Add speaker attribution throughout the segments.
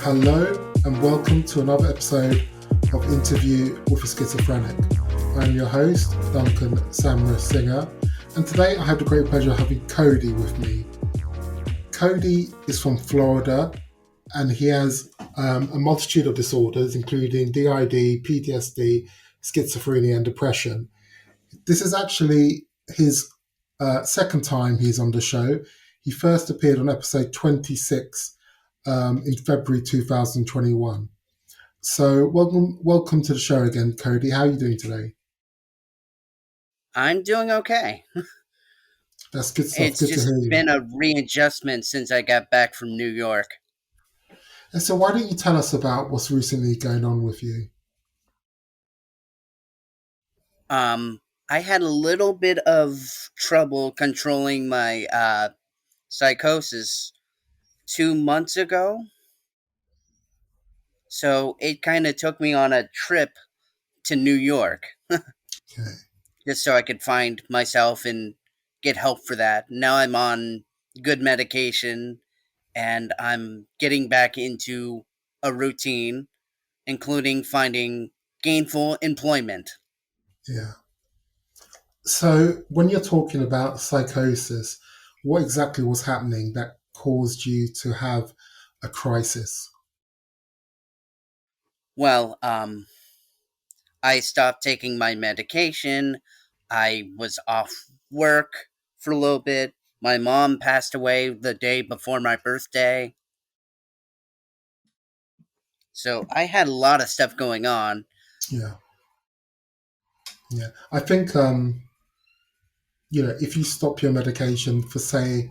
Speaker 1: Hello and welcome to another episode of Interview with a Schizophrenic. I'm your host, Duncan Samra Singer, and today I have the great pleasure of having Cody with me. Cody is from Florida and he has a multitude of disorders, including DID, PTSD, schizophrenia, and depression. This is actually his second time he's on the show. He first appeared on episode 26 in February 2021. So welcome to the show again, Cody. How are you doing today?
Speaker 2: I'm doing okay.
Speaker 1: That's good stuff.
Speaker 2: It's
Speaker 1: Good to
Speaker 2: just
Speaker 1: hear you.
Speaker 2: been a readjustment since I got back from New York.
Speaker 1: And so why don't you tell us about what's recently going on with you?
Speaker 2: Um, I had a little bit of trouble controlling my psychosis 2 months ago. So it kind of took me on a trip to New York
Speaker 1: Okay.
Speaker 2: just so I could find myself and get help for that. Now I'm on good medication and I'm getting back into a routine, including finding gainful employment.
Speaker 1: Yeah. So when you're talking about psychosis, what exactly was happening that caused you to have a crisis?
Speaker 2: Well, I stopped taking my medication. I was off work for a little bit. My mom passed away the day before my birthday. So I had a lot of stuff going on.
Speaker 1: Yeah. Yeah. I think if you stop your medication for say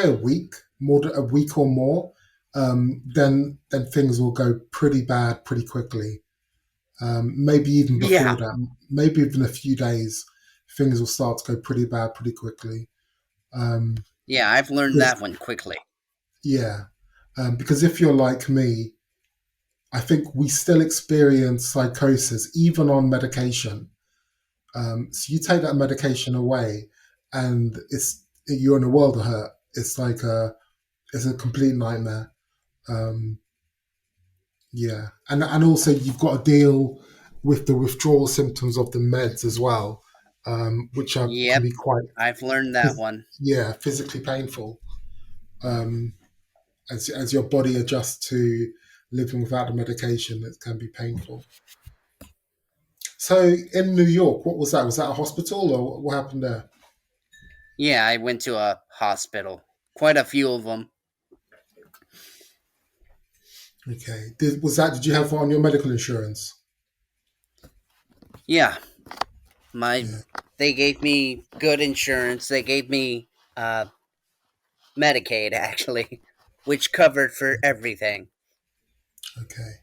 Speaker 1: a week, more than a week or more, then things will go pretty bad pretty quickly. Maybe even before
Speaker 2: Yeah.
Speaker 1: that, maybe even a few days, things will start to go pretty bad pretty quickly. Um,
Speaker 2: Yeah, I've learned
Speaker 1: because,
Speaker 2: that one quickly.
Speaker 1: yeah, because if you're like me, I think we still experience psychosis even on medication. So you take that medication away, and you're in a world of hurt. It's a complete nightmare. Um, yeah, and also you've got to deal with the withdrawal symptoms of the meds as well, which can
Speaker 2: Yep,
Speaker 1: be quite
Speaker 2: I've learned that one.
Speaker 1: physically painful um, as your body adjusts to living without the medication. It can be painful. So in New York, what was that? Was that a hospital or what happened there?
Speaker 2: Yeah, I went to a hospital. Quite a few of them.
Speaker 1: Okay, did you have on your medical insurance?
Speaker 2: Yeah, my
Speaker 1: Yeah.
Speaker 2: they gave me good insurance. They gave me uh Medicaid actually, which covered for everything.
Speaker 1: Okay.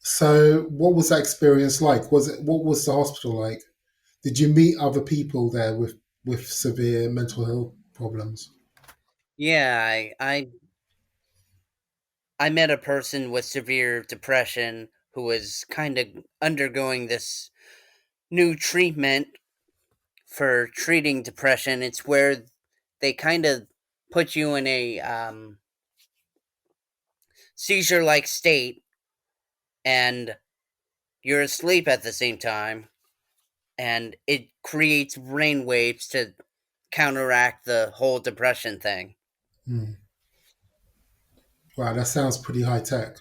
Speaker 1: So what was that experience like? What was the hospital like? Did you meet other people there with severe mental health problems?
Speaker 2: Yeah, I met a person with severe depression who was kind of undergoing this new treatment for treating depression. It's where they kind of put you in a seizure like state and you're asleep at the same time, and it creates brain waves to counteract the whole depression thing.
Speaker 1: Hmm. Wow, that sounds pretty high tech.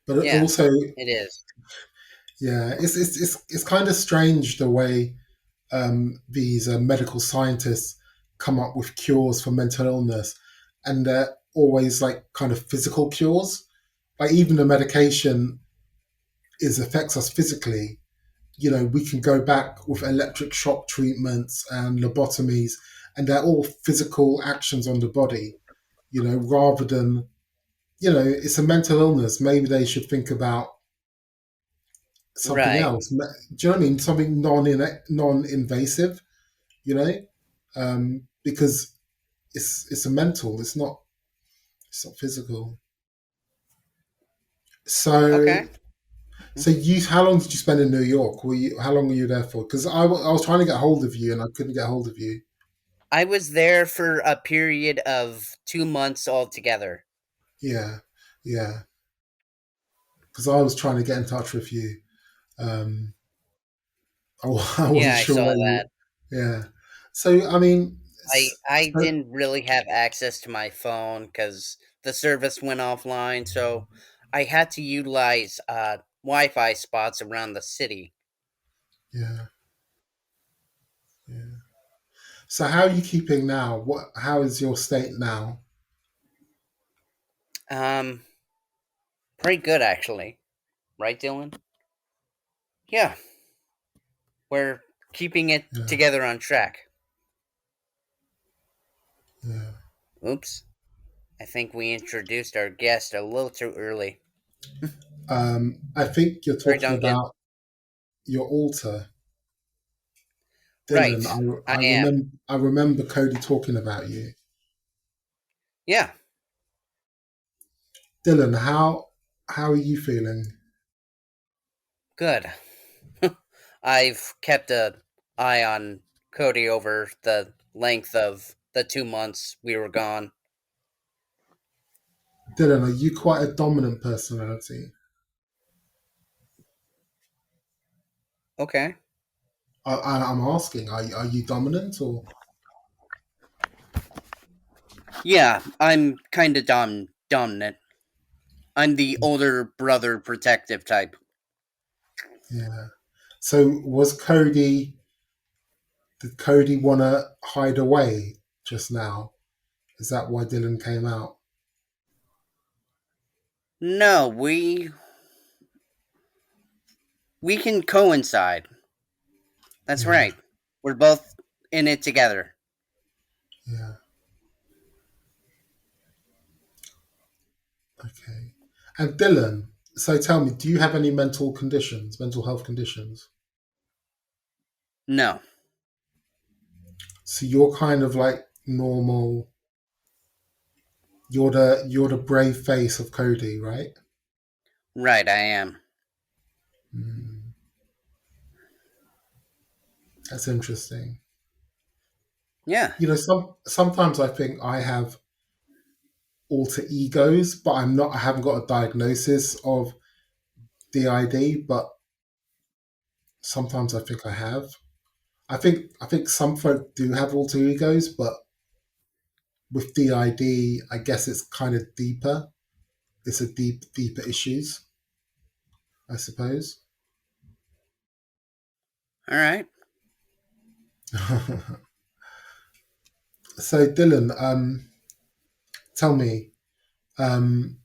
Speaker 1: But
Speaker 2: Yeah,
Speaker 1: also,
Speaker 2: it is.
Speaker 1: yeah, it's kind of strange the way these medical scientists come up with cures for mental illness, and they're always like kind of physical cures. Like even the medication is affects us physically. We can go back with electric shock treatments and lobotomies, and they're all physical actions on the body. Rather than it's a mental illness. Maybe they should think about something
Speaker 2: Right.
Speaker 1: else. Do you know what I mean? Something non-invasive. Because it's a mental. It's not physical. So
Speaker 2: Okay.
Speaker 1: how long did you spend in New York? How long were you there for? Because I was trying to get hold of you and I couldn't get hold of you.
Speaker 2: I was there for a period of 2 months altogether.
Speaker 1: Yeah, yeah. Because I was trying to get in touch with you. Um, I
Speaker 2: Yeah,
Speaker 1: wasn't
Speaker 2: I
Speaker 1: sure
Speaker 2: saw
Speaker 1: where
Speaker 2: that.
Speaker 1: you. Yeah. So I mean,
Speaker 2: I
Speaker 1: so,
Speaker 2: didn't really have access to my phone because the service went offline, so I had to utilize Wi-Fi spots around the city.
Speaker 1: yeah, yeah. So how are you keeping now? What? How is your state now?
Speaker 2: Um, Pretty good actually, right, Dylan? Yeah, we're keeping it
Speaker 1: Yeah,
Speaker 2: together on track.
Speaker 1: yeah.
Speaker 2: Oops, I think we introduced our guest a little too early.
Speaker 1: I think you're
Speaker 2: Sorry,
Speaker 1: talking
Speaker 2: Duncan.
Speaker 1: about your alter, Dylan.
Speaker 2: Right, I
Speaker 1: I
Speaker 2: am.
Speaker 1: remember. I remember Cody talking about you,
Speaker 2: Yeah,
Speaker 1: Dylan. How are you feeling?
Speaker 2: good. I've kept a eye on Cody over the length of the 2 months we were gone.
Speaker 1: Dylan, are you quite a dominant personality?
Speaker 2: Okay.
Speaker 1: I'm asking, are you dominant or?
Speaker 2: Yeah, I'm kind of dominant. I'm the older brother protective type.
Speaker 1: Yeah. So did Cody want to hide away just now? Is that why Dylan came out?
Speaker 2: No, we can coincide. That's
Speaker 1: Yeah,
Speaker 2: right. We're both in it together.
Speaker 1: yeah. Okay. And Dylan, so tell me, do you have any mental health conditions?
Speaker 2: No.
Speaker 1: So you're kind of like normal. You're the brave face of Cody, right?
Speaker 2: Right, I am.
Speaker 1: Mm, that's interesting.
Speaker 2: Yeah.
Speaker 1: Sometimes I think I have alter egos, but I'm not. I haven't got a diagnosis of DID, but sometimes I think I have. I think some folk do have alter egos, but with DID, I guess it's kind of deeper. It's a deeper issues, I suppose.
Speaker 2: All right.
Speaker 1: So Dylan, tell me, um,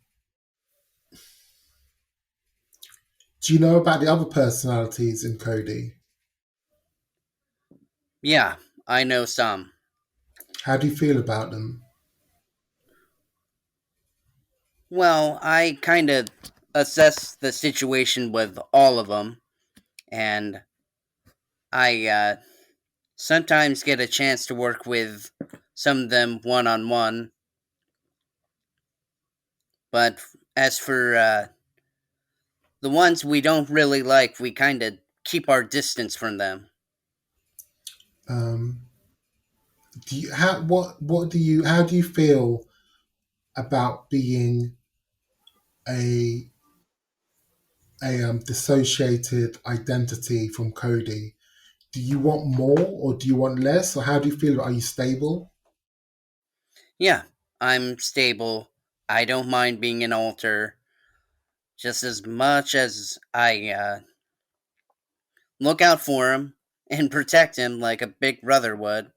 Speaker 1: do you know about the other personalities in Cody?
Speaker 2: Yeah, I know some.
Speaker 1: How do you feel about them?
Speaker 2: Well, I kind of assess the situation with all of them, and I sometimes get a chance to work with some of them one on one. But as for the ones we don't really like, we kind of keep our distance from them.
Speaker 1: Um, do you what do you how do you feel about being a dissociated identity from Cody? Do you want more or do you want less, or how do you feel? Are you stable?
Speaker 2: Yeah, I'm stable. I don't mind being an alter just as much as I look out for him and protect him like a big brother would.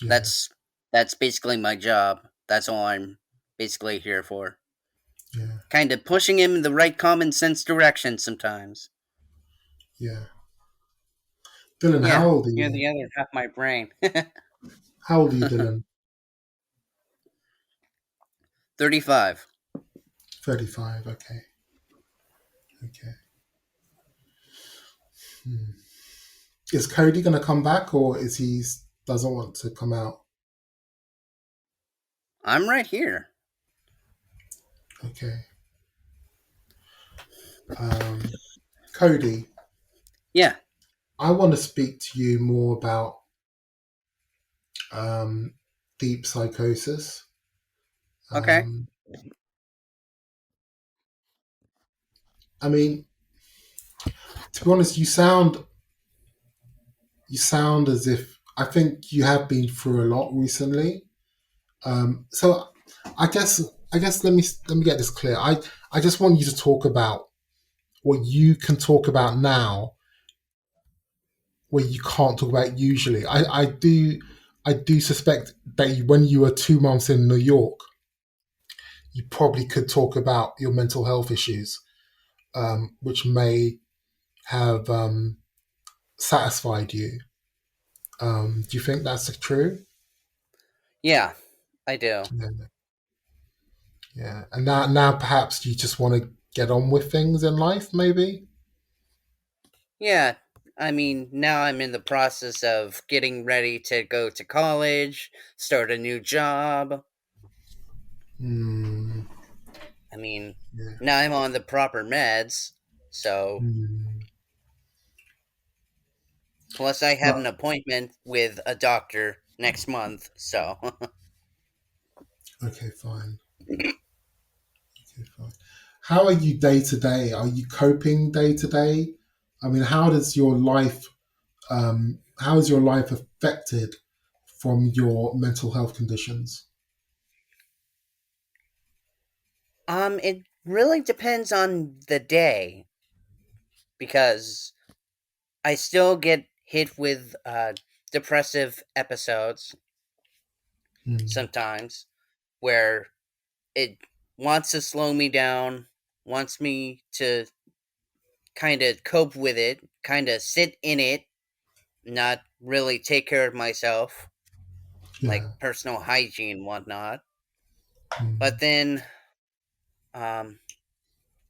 Speaker 1: Yeah,
Speaker 2: That's that's basically my job. That's all I'm basically here for.
Speaker 1: yeah,
Speaker 2: Kind of pushing him in the right common sense direction sometimes.
Speaker 1: yeah. Dylan,
Speaker 2: Yeah,
Speaker 1: how old are
Speaker 2: you're
Speaker 1: you?
Speaker 2: the other half my brain.
Speaker 1: How old are you, Dylan?
Speaker 2: 35.
Speaker 1: 35. Okay, okay. Hmm. Is Cody going to come back, or is he doesn't want to come out?
Speaker 2: I'm right here.
Speaker 1: Okay. Cody,
Speaker 2: Yeah.
Speaker 1: I want to speak to you more about um, deep psychosis.
Speaker 2: Okay.
Speaker 1: Um, I mean, to be honest, you sound as if I think you have been through a lot recently. So I guess let me get this clear. I just want you to talk about what you can talk about now, where you can't talk about usually. I do suspect that when you were 2 months in New York, you probably could talk about your mental health issues, which may have satisfied you. Do you think that's true?
Speaker 2: Yeah, I do.
Speaker 1: Yeah, yeah. And now perhaps you just want to get on with things in life, maybe.
Speaker 2: Yeah, I mean, now I'm in the process of getting ready to go to college, start a new job.
Speaker 1: Hmm.
Speaker 2: I mean,
Speaker 1: Yeah.
Speaker 2: now I'm on the proper meds, so
Speaker 1: Hmm.
Speaker 2: plus I have an
Speaker 1: But
Speaker 2: appointment with a doctor next month, so
Speaker 1: okay, fine. Okay, fine. How are you day to day? Are you coping day to day? I mean, how is your life affected from your mental health conditions?
Speaker 2: it really depends on the day because I still get hit with depressive episodes
Speaker 1: Mm,
Speaker 2: sometimes where it wants to slow me down, wants me to kind of cope with it, kind of sit in it, not really take care of myself, like
Speaker 1: yeah.
Speaker 2: personal hygiene and whatnot. But
Speaker 1: Mm,
Speaker 2: then um,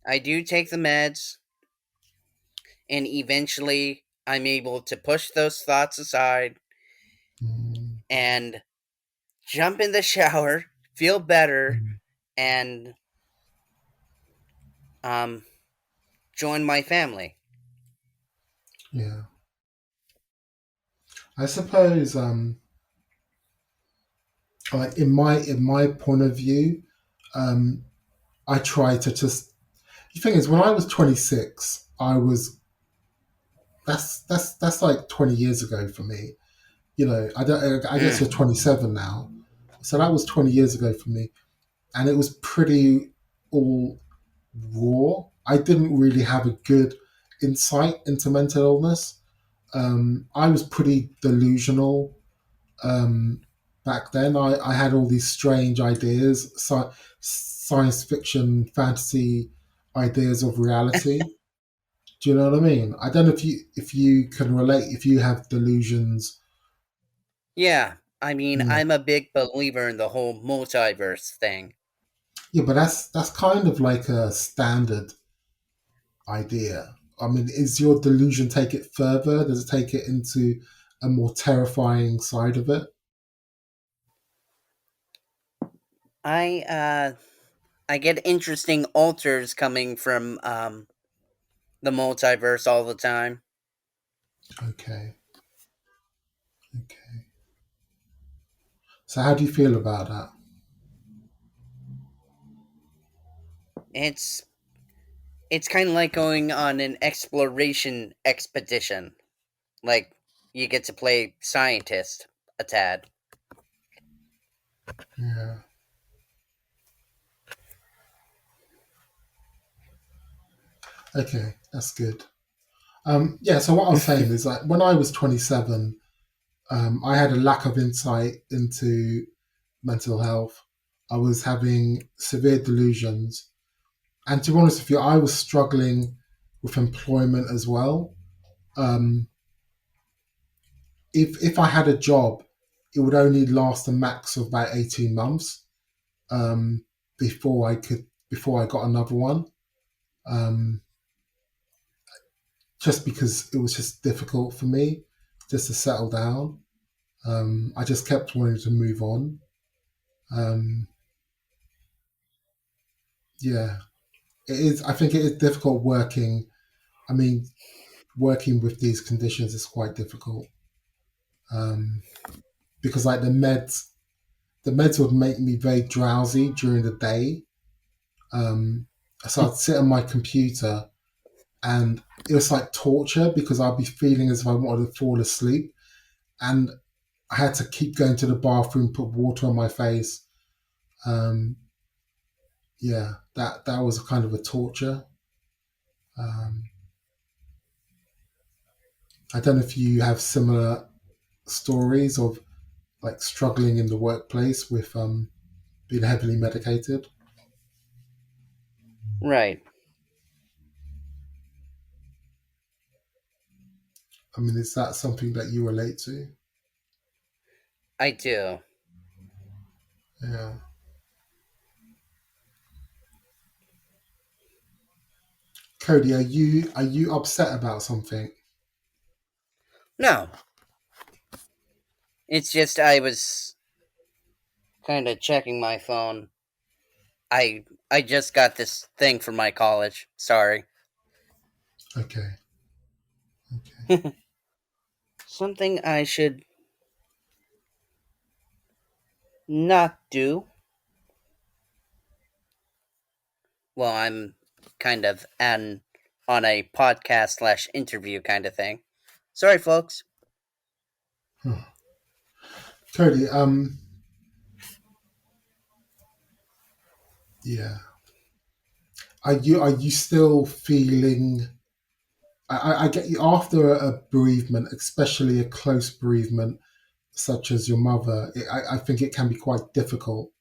Speaker 2: I do take the meds, and eventually I'm able to push those thoughts aside
Speaker 1: mm,
Speaker 2: and jump in the shower, feel better,
Speaker 1: mm,
Speaker 2: and um, join my family.
Speaker 1: yeah. I suppose, like in my point of view, um, I try to just. The thing is, when I was 26, I was that's like 20 years ago for me. I don't. I guess
Speaker 2: Mm.
Speaker 1: you're 27 now, so that was 20 years ago for me, and it was pretty all raw. I didn't really have a good insight into mental illness. I was pretty delusional back then. I had all these strange ideas, science fiction, fantasy ideas of reality. Do you know what I mean? I don't know if you can relate. If you have delusions,
Speaker 2: Yeah, I mean,
Speaker 1: yeah,
Speaker 2: I'm a big believer in the whole multiverse thing.
Speaker 1: yeah, but that's kind of like a standard idea. I mean, is your delusion take it further? Does it take it into a more terrifying side of it?
Speaker 2: I I get interesting alters coming from the multiverse all the time.
Speaker 1: Okay, okay. So how do you feel about that?
Speaker 2: It's it's kind of like going on an exploration expedition. Like you get to play scientist a tad.
Speaker 1: Yeah. Okay, that's good. Yeah. So what I was saying is, like, when I was 27, I had a lack of insight into mental health. I was having severe delusions, and to be honest with you, I was struggling with employment as well. Um, if I had a job, it would only last a max of about 18 months um, before I got another one. Um, just because it was just difficult for me just to settle down. I just kept wanting to move on. Um, yeah, it is. I think it is difficult working. I mean, working with these conditions is quite difficult. Um, because like the meds would make me very drowsy during the day. So I'd sit on my computer, and it was like torture because I'd be feeling as if I wanted to fall asleep, and I had to keep going to the bathroom, put water on my face. Um, yeah, that was a kind of a torture. Um, I don't know if you have similar stories of like struggling in the workplace with being heavily medicated.
Speaker 2: Right.
Speaker 1: I mean, is that something that you relate to?
Speaker 2: I do.
Speaker 1: Yeah. Cody, are you upset about something?
Speaker 2: No, it's just I was kind of checking my phone. I just got this thing from my college. Sorry.
Speaker 1: Okay. Okay.
Speaker 2: Something I should not do. Well, I'm kind of on a podcast slash interview kind of thing. Sorry, folks.
Speaker 1: Huh. Cody, yeah. Are you still feeling? I get you after a bereavement, especially a close bereavement such as your mother. I think it can be quite difficult.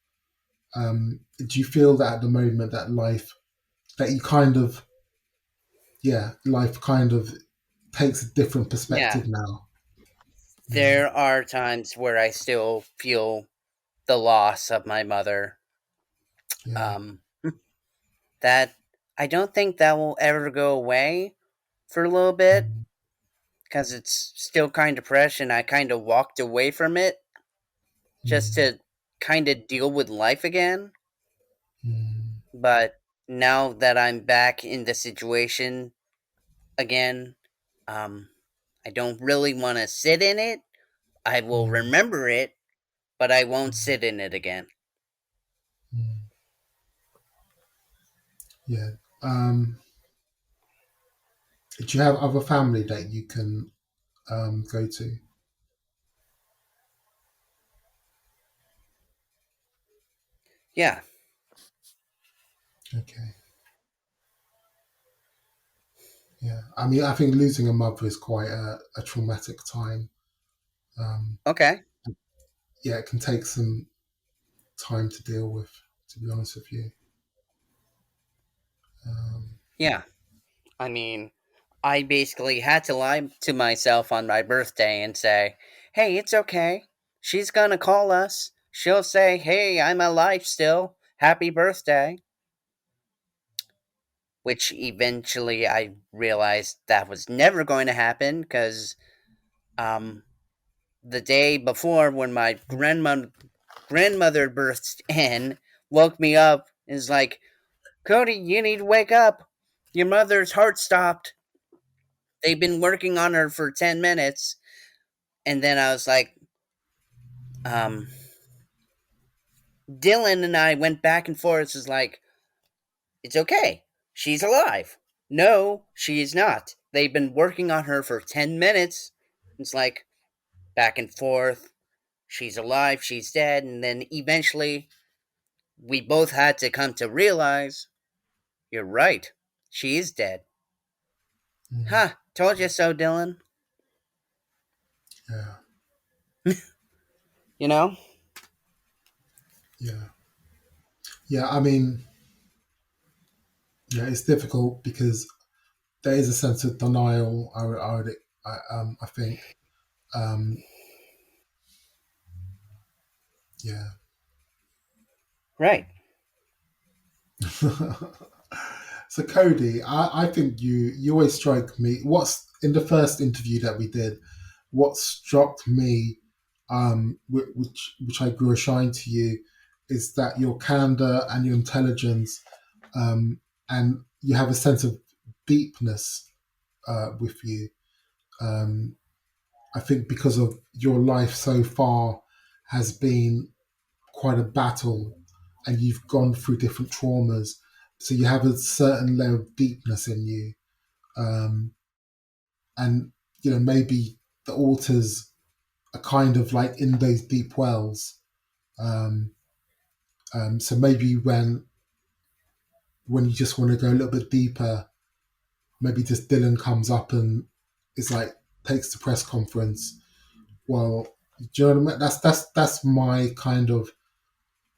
Speaker 1: Do you feel that at the moment that you kind of, yeah, life kind of takes a different
Speaker 2: Yeah,
Speaker 1: perspective now? Yeah.
Speaker 2: there are times where I still feel the loss of my mother.
Speaker 1: Yeah.
Speaker 2: Um, that I don't think that will ever go away for a little bit
Speaker 1: Mm,
Speaker 2: because it's still kind of fresh, and I kind of walked away from it just
Speaker 1: mm,
Speaker 2: to kind of deal with life again.
Speaker 1: mm,
Speaker 2: But now that I'm back in the situation again, um, I don't really want to sit in it. I will
Speaker 1: mm,
Speaker 2: remember it, but I won't
Speaker 1: mm,
Speaker 2: sit in it again.
Speaker 1: mm. Yeah. Um, do you have other family that you can go to?
Speaker 2: Yeah.
Speaker 1: Okay. Yeah. I mean, I think losing a mother is quite a traumatic time. Um,
Speaker 2: Okay.
Speaker 1: yeah, it can take some time to deal with, to be honest with you. Um,
Speaker 2: Yeah. I mean, I basically had to lie to myself on my birthday and say, hey, it's okay. She's gonna call us. She'll say, hey, I'm alive still. Happy birthday. Which eventually I realized that was never going to happen because um, the day before when my grandmother burst in, woke me up, and is like, Cody, you need to wake up. Your mother's heart stopped. They've been working on her for 10 minutes. And then I was like, um, Dylan and I went back and forth. It's like, it's okay. She's alive. No, she is not. They've been working on her for 10 minutes. It's like, back and forth. She's alive, she's dead. And then eventually, we both had to come to realize, you're right. She is dead.
Speaker 1: mm,
Speaker 2: Huh, told you so, Dylan.
Speaker 1: yeah.
Speaker 2: You know?
Speaker 1: Yeah. Yeah. I mean, yeah, it's difficult because there is a sense of denial. I think. Um, yeah.
Speaker 2: Right.
Speaker 1: So Cody, I think you always strike me. What's in the first interview that we did? What struck me, which I grew a shine to you, is that your candor and your intelligence, and you have a sense of deepness with you. Um, I think because of your life so far has been quite a battle, and you've gone through different traumas, so you have a certain level of deepness in you, um, and maybe the altars are kind of like in those deep wells. Um, so maybe when you just want to go a little bit deeper, maybe just Dylan comes up and it's like takes the press conference. Well, do you know what I mean? That's my kind of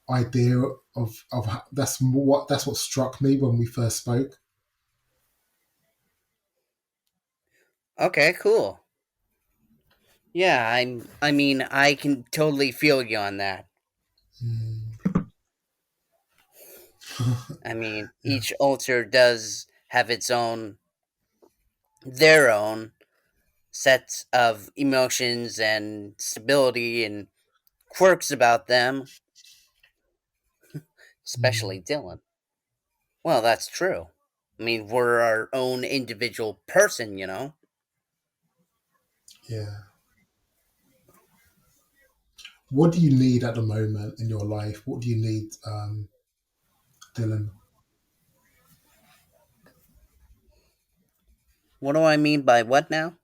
Speaker 1: idea of that's what struck me when we first spoke.
Speaker 2: Okay, cool. Yeah, I mean, I can totally feel you on that.
Speaker 1: Mm.
Speaker 2: I mean,
Speaker 1: Yeah.
Speaker 2: each altar does have their own sets of emotions and stability and quirks about them,
Speaker 1: Mm.
Speaker 2: especially Dylan. Well, that's true. I mean, we're our own individual person, you know?
Speaker 1: Yeah. What do you need at the moment in your life? What do you need, Dylan?
Speaker 2: What do I mean by what now?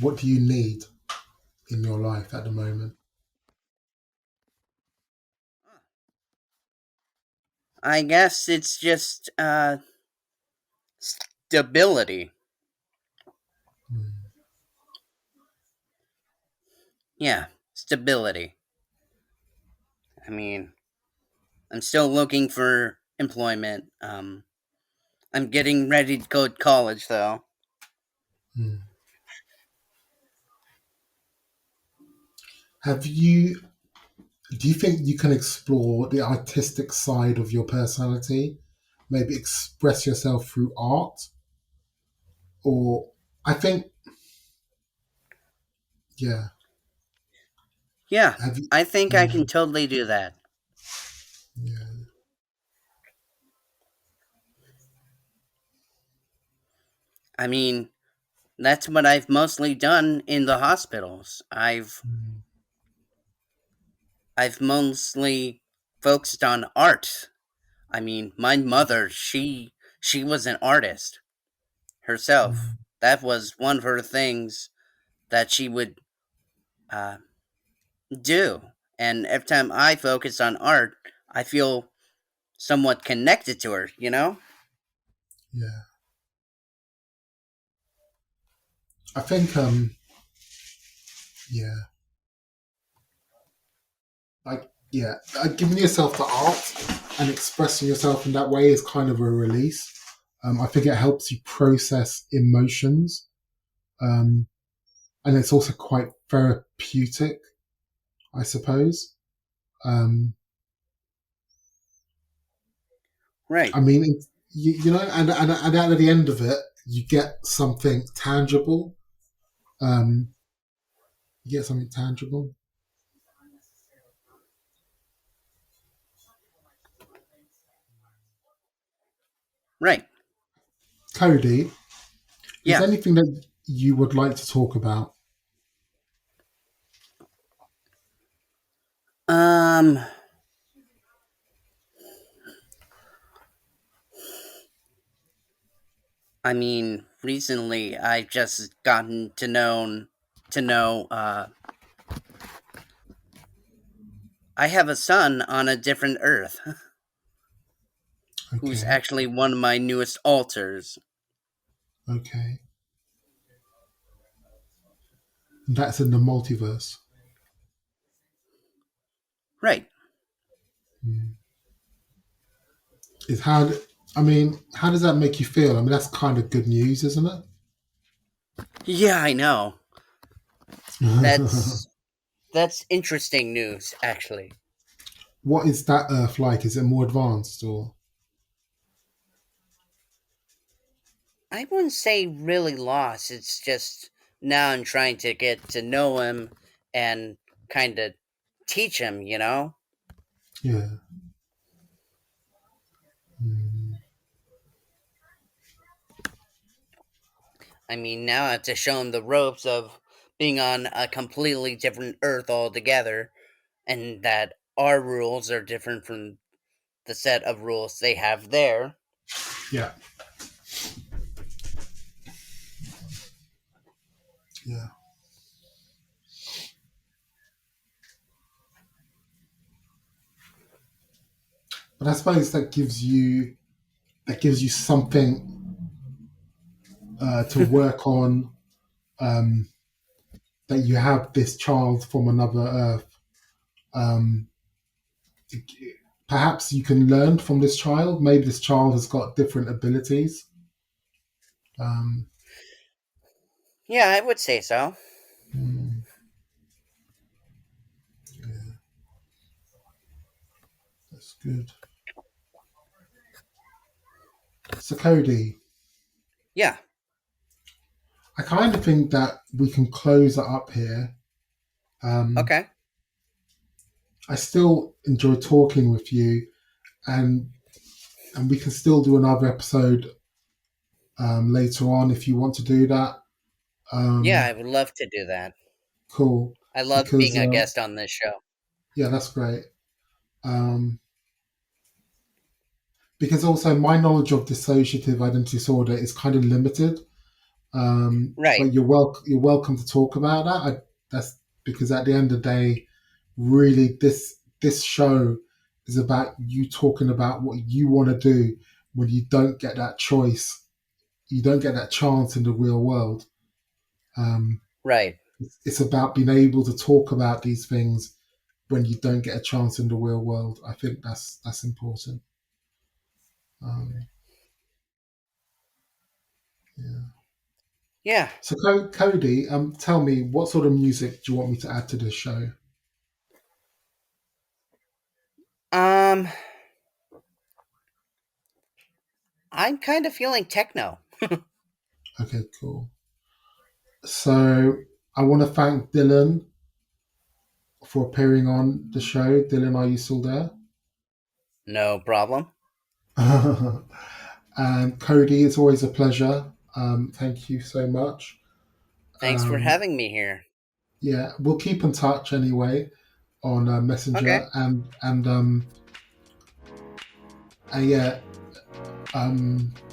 Speaker 1: What do you need in your life at the moment?
Speaker 2: I guess it's just stability.
Speaker 1: Mm.
Speaker 2: Yeah, stability. I mean, I'm still looking for employment. I'm getting ready to go to college, though.
Speaker 1: Mm. Have you Do you think you can explore the artistic side of your personality? Maybe express yourself through art? Or I think, yeah.
Speaker 2: Yeah,
Speaker 1: Have you?
Speaker 2: I think I can
Speaker 1: Mm,
Speaker 2: totally do that.
Speaker 1: yeah.
Speaker 2: I mean, that's what I've mostly done in the hospitals.
Speaker 1: Mm,
Speaker 2: I've mostly focused on art. I mean, my mother, she was an artist herself.
Speaker 1: mm,
Speaker 2: That was one of her things that she would uh, do. And every time I focus on art, I feel somewhat connected to her, you know?
Speaker 1: yeah. I think, yeah. Like, yeah. Giving yourself to art and expressing yourself in that way is kind of a release. I think it helps you process emotions. Um, and it's also quite therapeutic, I suppose. Um,
Speaker 2: Right,
Speaker 1: I mean, and at the end of it, you get something tangible. Um, you get something tangible.
Speaker 2: right.
Speaker 1: Cody, is
Speaker 2: Yeah.
Speaker 1: there anything that you would like to talk about?
Speaker 2: Um, I mean, recently I've just gotten to know I have a son on a different Earth who's
Speaker 1: Okay,
Speaker 2: actually one of my newest alters.
Speaker 1: okay. That's in the multiverse.
Speaker 2: Right.
Speaker 1: Mm. Is how? I mean, how does that make you feel? I mean, that's kind of good news, isn't
Speaker 2: Yeah, I know.
Speaker 1: it?
Speaker 2: That's interesting news, actually.
Speaker 1: What is that Earth like? Is it more advanced or?
Speaker 2: I wouldn't say really lost. It's just now I'm trying to get to know him and kind of teach him, you know?
Speaker 1: Yeah. Mm.
Speaker 2: I mean, now I have to show him the ropes of being on a completely different Earth altogether. and that our rules are different from the set of rules they have there.
Speaker 1: Yeah. Yeah. But I suppose that gives you something to work on. Um, that you have this child from another Earth. Um, Perhaps you can learn from this child. Maybe this child has got different abilities. Um,
Speaker 2: Yeah, I would say so.
Speaker 1: mm, yeah, that's good. So, Cody,
Speaker 2: Yeah.
Speaker 1: I kind of think that we can close it up here. Um,
Speaker 2: Okay.
Speaker 1: I still enjoy talking with you, and we can still do another episode later on if you want to do that.
Speaker 2: Yeah,
Speaker 1: Um,
Speaker 2: I would love to do that.
Speaker 1: cool,
Speaker 2: I love
Speaker 1: because
Speaker 2: being a guest on this show.
Speaker 1: yeah, that's great. Um, because also my knowledge of dissociative identity disorder is kind of limited.
Speaker 2: Right.
Speaker 1: But you're welcome to talk about that. That's because at the end of the day, really, this show is about you talking about what you want to do when you don't get that choice, you don't get that chance in the real world. Um,
Speaker 2: Right.
Speaker 1: it's about being able to talk about these things when you don't get a chance in the real world. I think that's important. Um, yeah.
Speaker 2: Yeah.
Speaker 1: So, Cody, tell me, what sort of music do you want me to add to this show?
Speaker 2: Um, I'm kind of feeling techno.
Speaker 1: Okay, cool. So, I want to thank Dylan for appearing on the show. Dylan, are you still there?
Speaker 2: No problem.
Speaker 1: And Cody, it's always a pleasure. Thank you so much.
Speaker 2: Thanks for
Speaker 1: Um,
Speaker 2: having me here.
Speaker 1: yeah, we'll keep in touch anyway on
Speaker 2: Okay.
Speaker 1: Messenger, and yeah,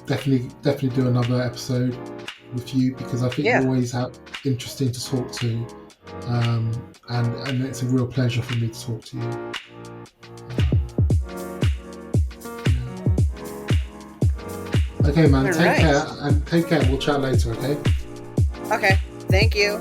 Speaker 1: definitely do another episode with you because I think you
Speaker 2: Yeah.
Speaker 1: always have interesting to talk to, and it's a real pleasure for me to talk to you. Okay, man.
Speaker 2: All
Speaker 1: Take
Speaker 2: right.
Speaker 1: care and take care. We'll chat later. Okay.
Speaker 2: Okay. Thank you.